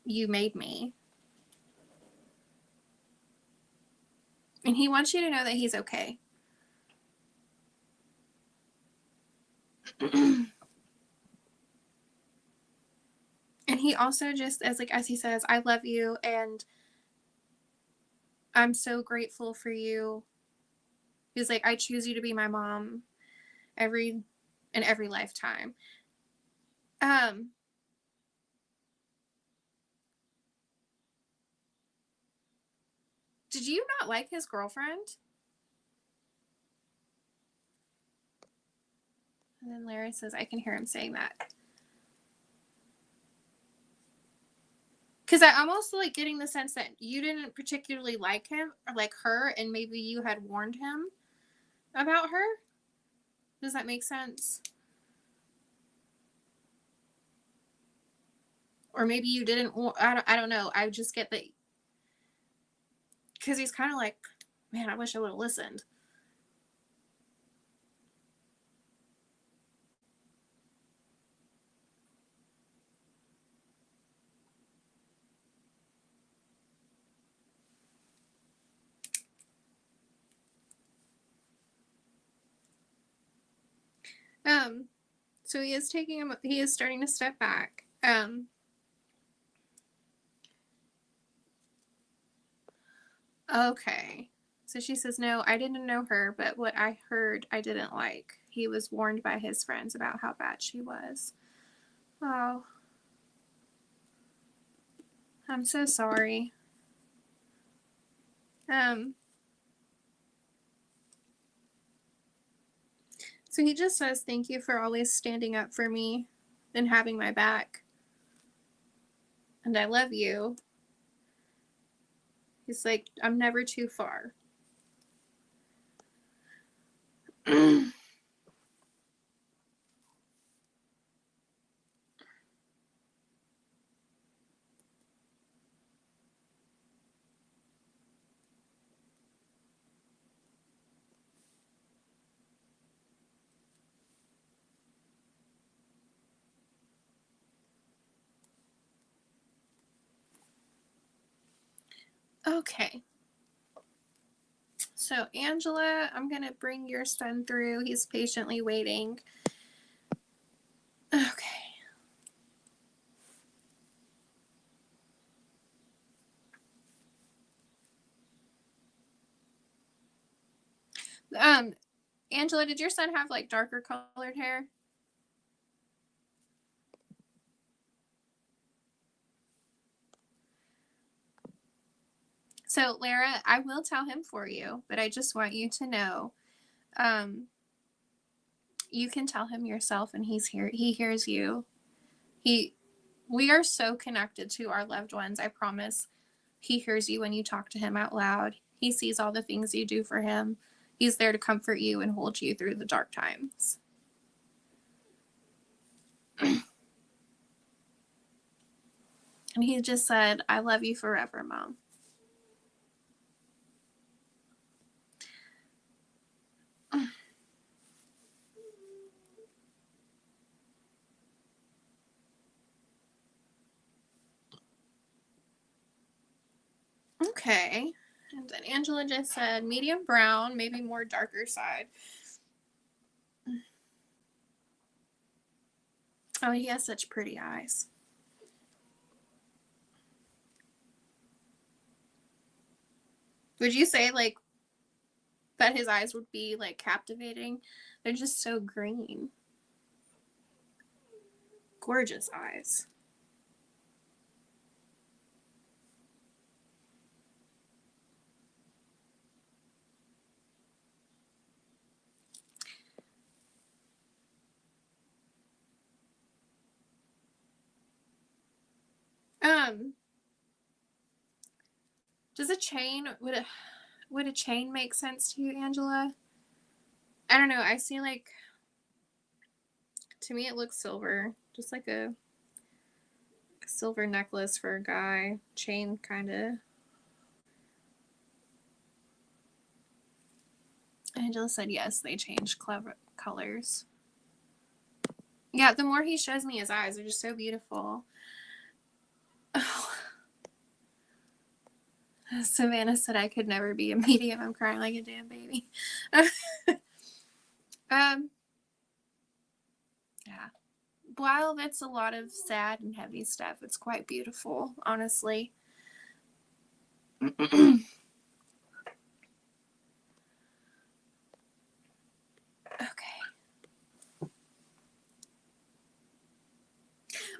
you made me. And he wants you to know that he's okay. And he also just, as he says, I love you and I'm so grateful for you. He's like, I choose you to be my mom in every lifetime. Did you not like his girlfriend? And then Larry says, I can hear him saying that. Because I almost like getting the sense that you didn't particularly like him or like her, and maybe you had warned him about her. Does that make sense? Or maybe you didn't. I don't know. I just get that because he's kind of like, man, I wish I would have listened. So he is starting to step back. Okay. So she says, no, I didn't know her, but what I heard I didn't like. He was warned by his friends about how bad she was. Oh. I'm so sorry. So he just says, thank you for always standing up for me and having my back. And I love you. He's like, I'm never too far. Okay. So, Angela, I'm going to bring your son through. He's patiently waiting. Okay. Angela, did your son have like darker colored hair? So, Lara, I will tell him for you, but I just want you to know, you can tell him yourself, and he's here. He hears you. We are so connected to our loved ones. I promise. He hears you when you talk to him out loud. He sees all the things you do for him. He's there to comfort you and hold you through the dark times. And he just said, I love you forever, Mom. Okay. And then Angela just said medium brown, maybe more darker side. Oh, he has such pretty eyes. Would you say like that his eyes would be like captivating? They're just so green. Gorgeous eyes. Does a chain would a chain make sense to you, Angela? I don't know. I see like, to me it looks silver, just like a silver necklace for a guy, chain kind of. Angela said yes, they changed colors. Yeah, the more he shows me his eyes, they're just so beautiful. Oh. Savannah said I could never be a medium. I'm crying like a damn baby. Yeah. While it's a lot of sad and heavy stuff, it's quite beautiful, honestly. Okay.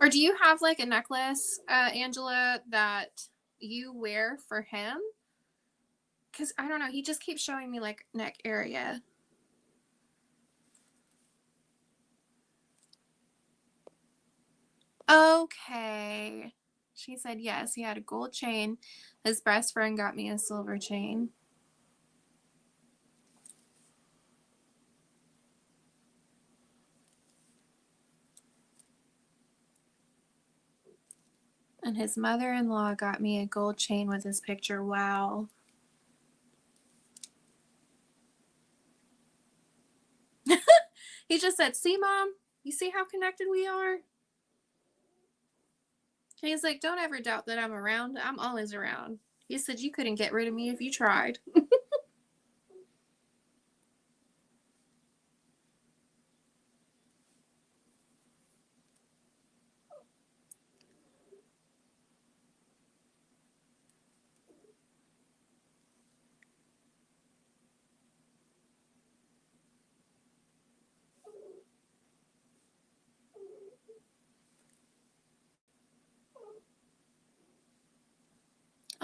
Or do you have like a necklace, Angela, that you wear for him? Because I don't know, he just keeps showing me like neck area. Okay. She said yes, he had a gold chain. His best friend got me a silver chain. And his mother-in-law got me a gold chain with his picture. Wow. He just said, see, Mom? You see how connected we are? And he's like, don't ever doubt that I'm around. I'm always around. He said, you couldn't get rid of me if you tried.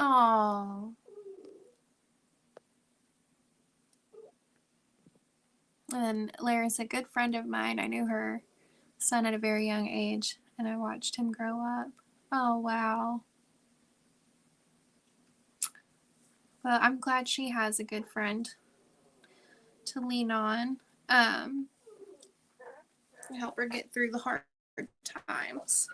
Oh. And Larry's a good friend of mine. I knew her son at a very young age, and I watched him grow up. Oh, wow. Well, I'm glad she has a good friend to lean on. Help her get through the hard times.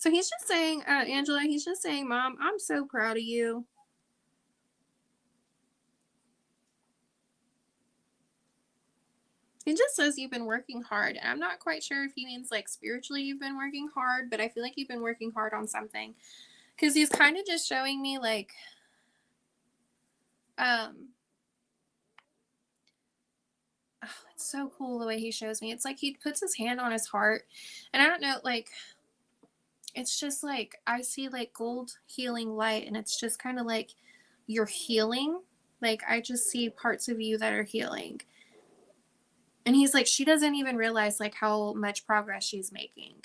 So he's just saying, Angela, he's just saying, Mom, I'm so proud of you. He just says you've been working hard. And I'm not quite sure if he means like spiritually you've been working hard, but I feel like you've been working hard on something. Because he's kind of just showing me like, oh, it's so cool the way he shows me. It's like he puts his hand on his heart. And I don't know, like, it's just like I see like gold healing light, and it's just kind of like you're healing. Like I just see parts of you that are healing. And he's like, she doesn't even realize like how much progress she's making.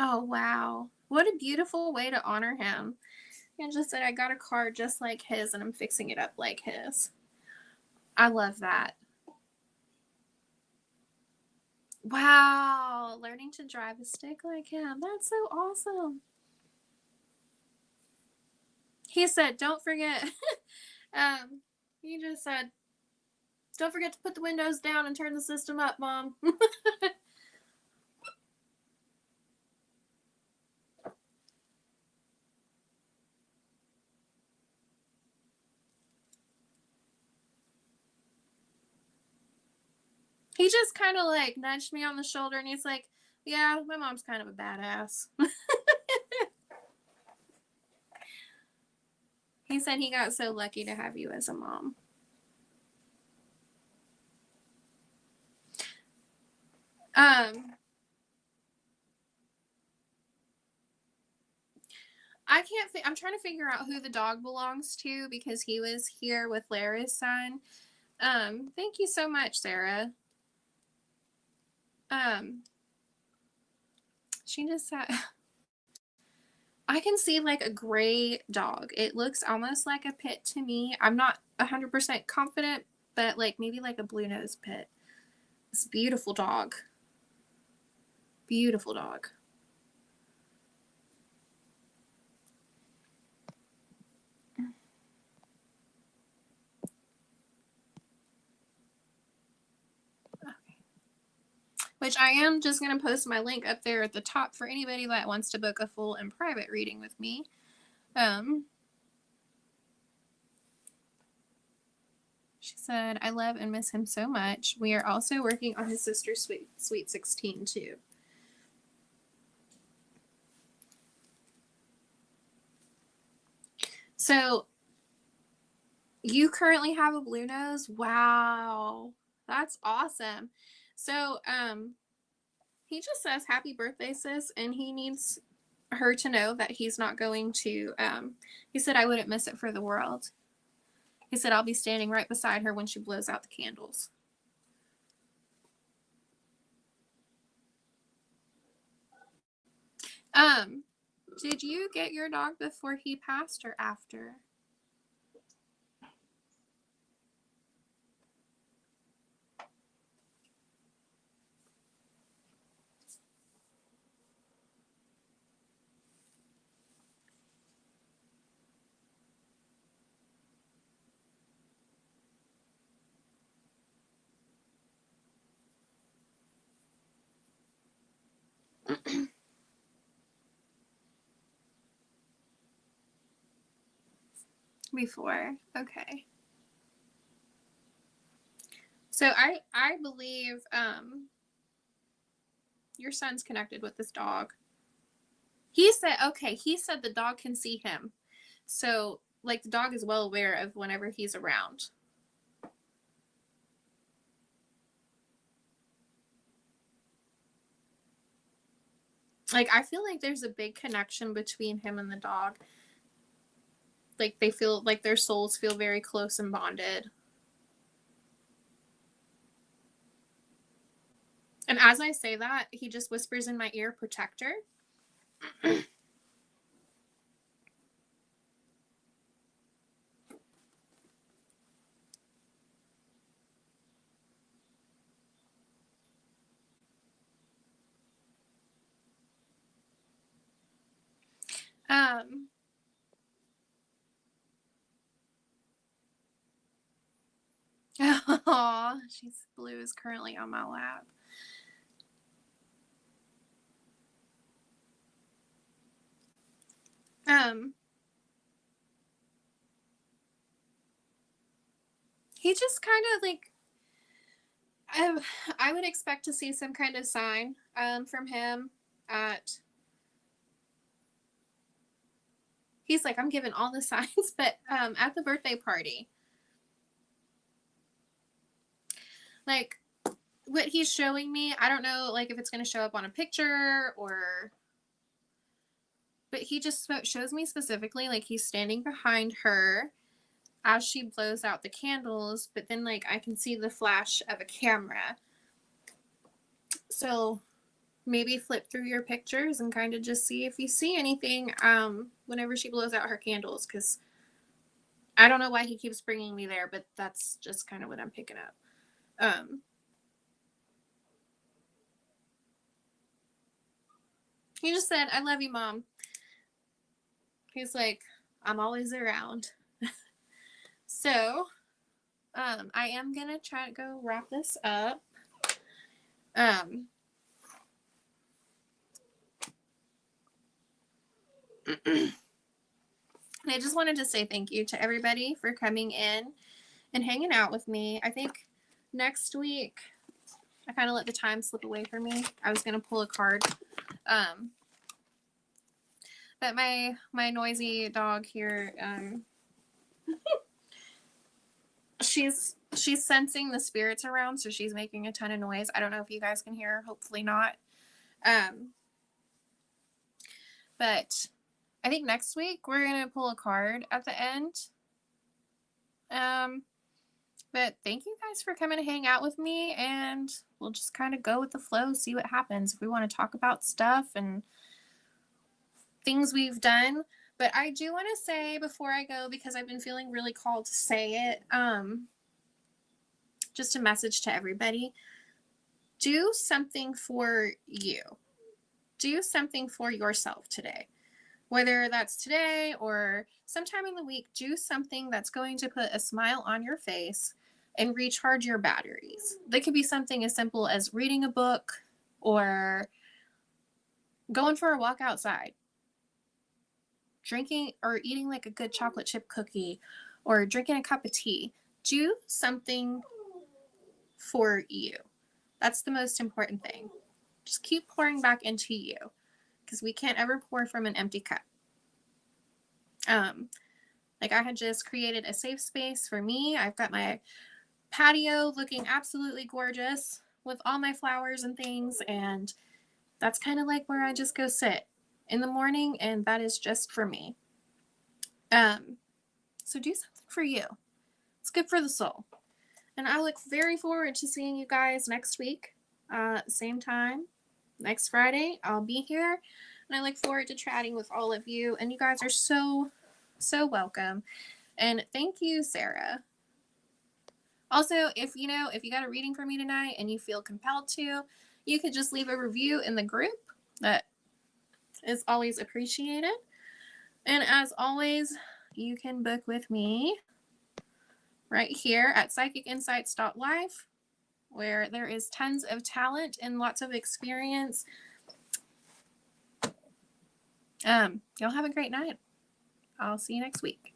Oh, wow. What a beautiful way to honor him. And just said, I got a car just like his and I'm fixing it up like his. I love that. Wow. Learning to drive a stick like him. That's so awesome. He said, don't forget. um, he just said, don't forget to put the windows down and turn the system up, Mom. He just kind of like nudged me on the shoulder and he's like, yeah, my mom's kind of a badass. He said he got so lucky to have you as a mom. I can't. I'm trying to figure out who the dog belongs to because he was here with Lara's son. Thank you so much, Sarah. Um, she just said, I can see like a gray dog. It looks almost like a pit to me. I'm not 100% confident, but like maybe like a blue nose pit. It's a beautiful dog. Beautiful dog. Which I am just going to post my link up there at the top for anybody that wants to book a full and private reading with me. She said, I love and miss him so much. We are also working on his sister's Sweet 16 too. So you currently have a blue nose? Wow. That's awesome. So he just says happy birthday, sis, and he needs her to know that he's not going to he said I wouldn't miss it for the world. He said I'll be standing right beside her when she blows out the candles. Did you get your dog before he passed or after? Before. Okay. So I believe your son's connected with this dog. He said the dog can see him. So like the dog is well aware of whenever he's around. Like I feel like there's a big connection between him and the dog. Like they feel like their souls feel very close and bonded. And as I say that, he just whispers in my ear, protector. Oh, she's blue is currently on my lap. He just kind of like I would expect to see some kind of sign from him at. He's like, I'm giving all the signs, but at the birthday party, like what he's showing me, I don't know, like if it's going to show up on a picture or, but he just shows me specifically, like he's standing behind her as she blows out the candles, but then like I can see the flash of a camera. So maybe flip through your pictures and kind of just see if you see anything whenever she blows out her candles, because I don't know why he keeps bringing me there, but that's just kind of what I'm picking up. He just said, I love you, Mom. He's like, I'm always around. So I am going to try to go wrap this up. I just wanted to say thank you to everybody for coming in and hanging out with me. I think next week, I kind of let the time slip away from me. I was going to pull a card. But my noisy dog here, she's sensing the spirits around, so she's making a ton of noise. I don't know if you guys can hear, hopefully not. But I think next week we're going to pull a card at the end. But thank you guys for coming to hang out with me, and we'll just kind of go with the flow, see what happens. If we want to talk about stuff and things we've done. But I do want to say before I go, because I've been feeling really called to say it, just a message to everybody. Do something for you. Do something for yourself today. Whether that's today or sometime in the week, do something that's going to put a smile on your face and recharge your batteries. That could be something as simple as reading a book or going for a walk outside, drinking or eating like a good chocolate chip cookie, or drinking a cup of tea. Do something for you. That's the most important thing. Just keep pouring back into you, because we can't ever pour from an empty cup. Like I had just created a safe space for me. I've got my patio looking absolutely gorgeous with all my flowers and things, and that's kind of like where I just go sit in the morning, and that is just for me. So do something for you. It's good for the soul. And I look very forward to seeing you guys next week. Same time, next Friday, I'll be here. And I look forward to chatting with all of you. And you guys are so, so welcome. And thank you, Sarah. Also, if you got a reading for me tonight and you feel compelled to, you could just leave a review in the group. That is always appreciated. And as always, you can book with me right here at psychicinsights.life, where there is tons of talent and lots of experience. Y'all have a great night. I'll see you next week.